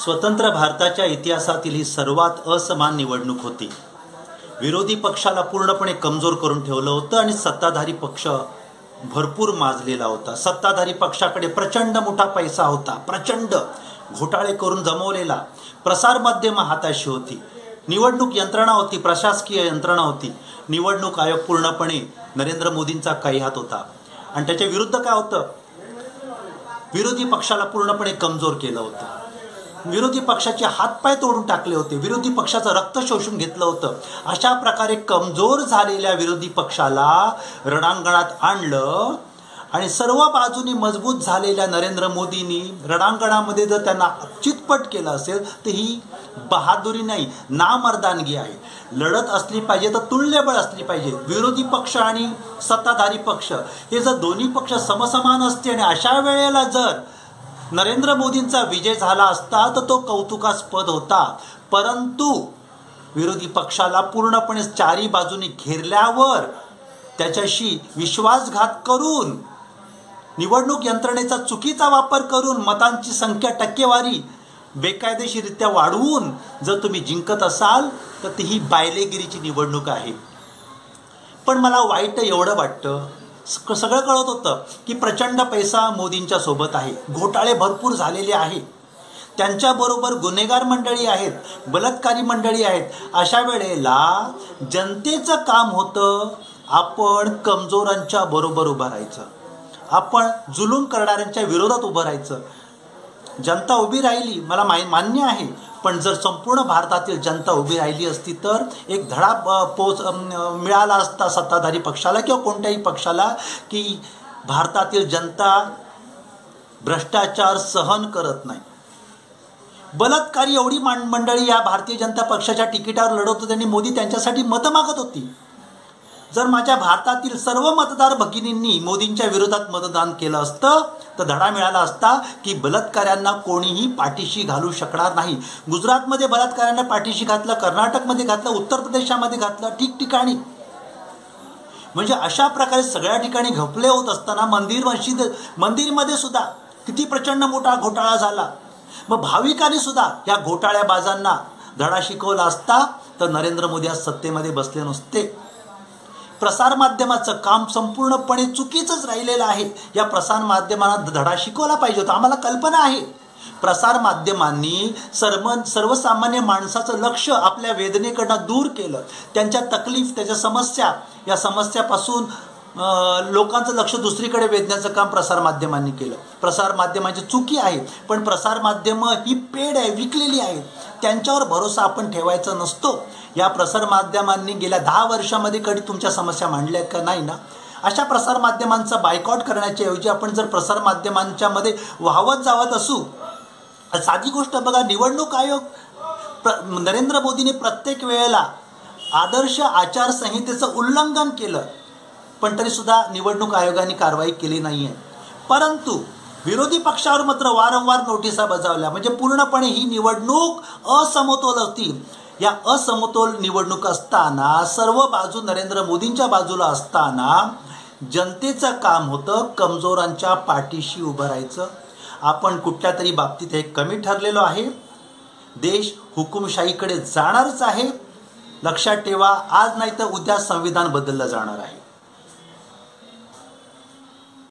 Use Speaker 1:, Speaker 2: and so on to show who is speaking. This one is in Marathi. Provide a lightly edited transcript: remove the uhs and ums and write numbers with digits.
Speaker 1: स्वतंत्र भारताच्या इतिहासातील ही सर्वात असमान निवडणूक होती। विरोधी पक्षाला पूर्णपणे कमजोर करून ठेवलं होतं आणि सत्ताधारी पक्ष भरपूर माजलेला होता। सत्ताधारी पक्षाकडे प्रचंड मोठा पैसा होता, प्रचंड घोटाळे करून जमवलेला। प्रसार माध्यम हाताशी होती, निवडणूक यंत्रणा होती, प्रशासकीय यंत्रणा होती। निवडणूक आयोग पूर्णपणे नरेंद्र मोदींचा काही हात होता आणि त्याच्या विरुद्ध काय होतं, विरोधी पक्षाला पूर्णपणे कमजोर केलं होतं। विरोधी पक्षाचे हातपाय तोडून टाकले होते, विरोधी पक्षाचं रक्त शोषून घेतलं होतं। अशा प्रकारे कमजोर झालेल्या विरोधी पक्षाला रणांगणात आणलं आणि सर्व बाजूनी मजबूत झालेल्या नरेंद्र मोदींनी रणांगणामध्ये जर त्यांना चितपट केलं असेल तर ही बहादुरी नाही, नामर्दानगी आहे। लढत असली पाहिजे तर तुल्यबळ असली पाहिजे। विरोधी पक्ष आणि सत्ताधारी पक्ष हे जर दोन्ही पक्ष समसमान असते आणि अशा वेळेला जर नरेंद्र मोदींचा विजय झाला असता तर तो कौतुकास्पद होता। परंतु विरोधी पक्षाला पूर्णपणे चारी बाजूनी घेरल्यावर त्याच्याशी विश्वासघात करून, निवडणूक यंत्रणेचा चुकीचा वापर करून, मतांची संख्या टक्केवारी बेकायदेशीररित्या वाढवून जर तुम्ही जिंकत असाल तर ती ही बायलेगिरीची निवडणूक आहे। पण मला वाईट एवढं वाटतं, सगळं कळत होतं की प्रचंड पैसा मोदींच्या सोबत आहे, घोटाळे भरपूर झालेले आहेत, त्यांच्याबरोबर गुन्हेगार मंडळी आहेत, बलात्कारी मंडळी आहेत। अशा वेळेला जनतेचं काम होतं आपण कमजोरांच्या बरोबर उभं राहायचं, आपण जुलूम करणाऱ्यांच्या विरोधात उभं राहायचं। जनता उभी राहिली, मला मान्य आहे, पण जर संपूर्ण भारतातील जनता उभी राहिली असती तर एक धडा मिळाला असता सत्ताधारी पक्षाला किंवा कोणत्याही पक्षाला की भारतातील जनता भ्रष्टाचार सहन करत नाही। बलात्कारी एवढी मंडळी या भारतीय जनता पक्षाच्या तिकिटावर लढत होती आणि मोदी त्यांच्यासाठी मतं मागत होती। जर माझ्या भारतातील सर्व मतदार भगिनींनी मोदींच्या विरोधात मतदान केलं असतं तर धडा मिळाला असता की बलात्काऱ्यांना कोणीही पाठीशी घालू शकणार नाही। गुजरातमध्ये बलात्काऱ्यांना पाठीशी घातलं, कर्नाटकमध्ये घातलं, उत्तर प्रदेशामध्ये घातलं, ठिकठिकाणी। म्हणजे अशा प्रकारे सगळ्या ठिकाणी घपले होत असताना मंदिरमध्ये सुद्धा किती प्रचंड मोठा घोटाळा झाला। मग भाविकांनी सुद्धा या घोटाळ्याबाजांना धडा शिकवला असता तर नरेंद्र मोदी आज सत्तेमध्ये बसले नसते। प्रसार माध्यमाचं काम संपूर्णपणे चुकीचंच राहिलेलं आहे। या प्रसार माध्यमांना धडा शिकवला पाहिजे होता। आम्हाला कल्पना आहे प्रसार माध्यमांनी सर्वसामान्य माणसाचं लक्ष आपल्या वेदनेकडनं दूर केलं, त्यांच्या तकलीफ, त्याच्या समस्या, या समस्यापासून लोकांचं लक्ष दुसरीकडे वेधण्याचं काम प्रसार माध्यमांनी केलं। प्रसार माध्यमांची चुकी आहे, पण प्रसार माध्यमं ही पेड आहे, विकलेली आहेत, त्यांच्यावर भरोसा आपण ठेवायचा नसतो। या प्रसार माध्यमांनी गेल्या 10 वर्षामध्ये कधी तुमच्या समस्या मांडल्या का नाही ना? अशा प्रसार माध्यमांचा बायकॉट करण्याच्या ऐवजी आपण जर प्रसार माध्यमांच्या मध्ये वाहवत जावत असू, साधी गोष्ट बघा, निवडणूक आयोग नरेंद्र मोदीने प्रत्येक वेळेला आदर्श आचारसंहितेचं उल्लंघन केलं, पण तरी सुद्धा निवडणूक आयोगाने कारवाई केली नाहीये। परंतु विरोधी पक्षावर मात्र वारंवार नोटिसा बजावल्या, म्हणजे पूर्णपणे ही निवडणूक असमतोल होती। या असमतोल निवडणूक असताना, सर्व बाजू नरेंद्र मोदींच्या बाजूला असताना जनतेचं काम होतं कमजोरांच्या पाठीशी उभं राहायचं। आपण कुठल्या तरी बाबतीत हे कमी ठरलेलो आहे। देश हुकुमशाहीकडे जाणारच आहे, लक्षात ठेवा। आज नाही तर उद्या संविधान बदललं जाणार आहे।